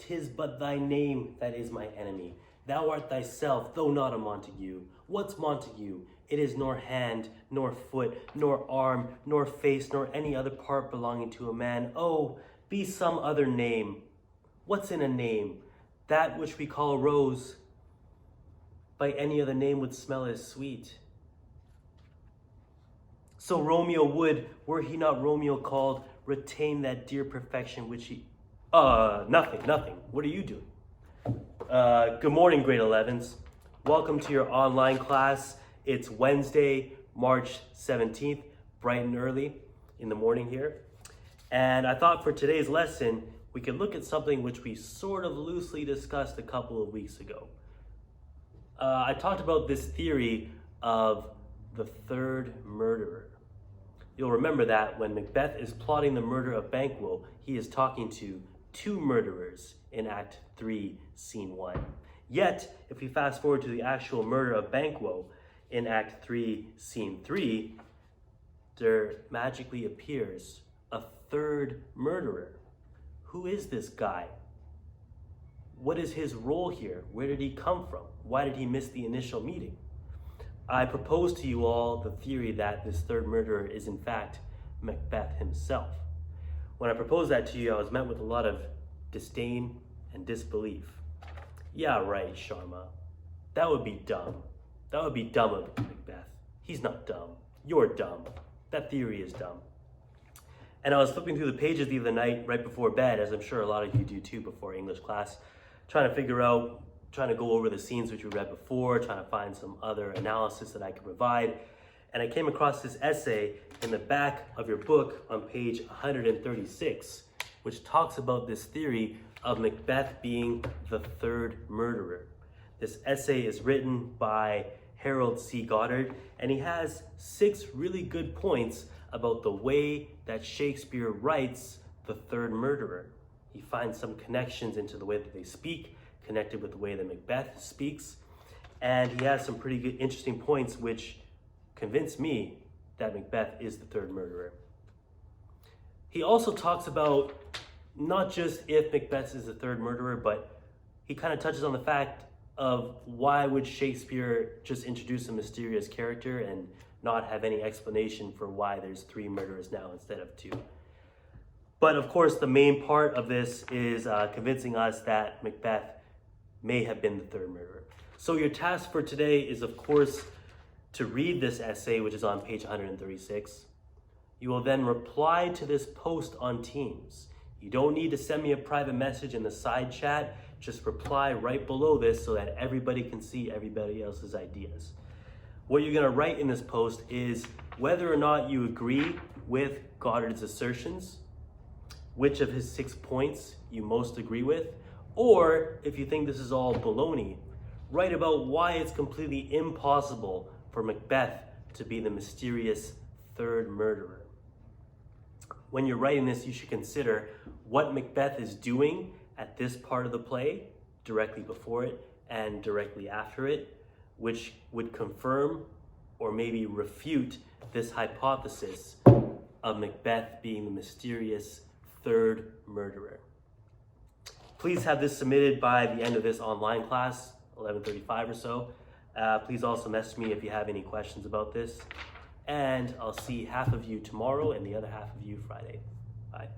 'tis but thy name that is my enemy. Thou art thyself, though not a Montague. What's Montague? It is nor hand, nor foot, nor arm, nor face, nor any other part belonging to a man. Oh, be some other name. What's in a name? That which we call a rose, by any other name would smell as sweet. So Romeo would, were he not Romeo called, retain that dear perfection which he... Nothing. What are you doing? Good morning, grade 11s. Welcome to your online class. It's Wednesday, March 17th, bright and early in the morning here. And I thought for today's lesson, we could look at something which we sort of loosely discussed a couple of weeks ago. I talked about this theory of the third murderer. You'll remember that when Macbeth is plotting the murder of Banquo, he is talking to two murderers in Act 3, Scene 1. Yet, if we fast forward to the actual murder of Banquo in Act 3, Scene 3, there magically appears a third murderer. Who is this guy? What is his role here? Where did he come from? Why did he miss the initial meeting? I propose to you all the theory that this third murderer is in fact Macbeth himself. When I proposed that to you, I was met with a lot of disdain and disbelief. Yeah, right, Sharma. That would be dumb. That would be dumb of Macbeth. He's not dumb. You're dumb. That theory is dumb. And I was flipping through the pages the other night right before bed, as I'm sure a lot of you do too before English class, trying to go over the scenes which we read before, trying to find some other analysis that I could provide. And I came across this essay in the back of your book on page 136, which talks about this theory of Macbeth being the third murderer. This essay is written by Harold C. Goddard, and he has 6 really good points about the way that Shakespeare writes the third murderer. He finds some connections into the way that they speak, connected with the way that Macbeth speaks, and he has some pretty good, interesting points which convince me that Macbeth is the third murderer. He also talks about not just if Macbeth is the third murderer, but he kind of touches on the fact of why would Shakespeare just introduce a mysterious character and not have any explanation for why there's 3 murderers now instead of 2. But of course, the main part of this is convincing us that Macbeth may have been the third murderer. So your task for today is, of course, to read this essay, which is on page 136. You will then reply to this post on Teams. You don't need to send me a private message in the side chat. Just reply right below this so that everybody can see everybody else's ideas. What you're gonna write in this post is whether or not you agree with Goddard's assertions, which of his 6 points you most agree with, or if you think this is all baloney, write about why it's completely impossible for Macbeth to be the mysterious third murderer. When you're writing this, you should consider what Macbeth is doing at this part of the play, directly before it and directly after it, which would confirm or maybe refute this hypothesis of Macbeth being the mysterious third murderer. Please have this submitted by the end of this online class, 11:35 or so. Please also message me if you have any questions about this. And I'll see half of you tomorrow and the other half of you Friday. Bye.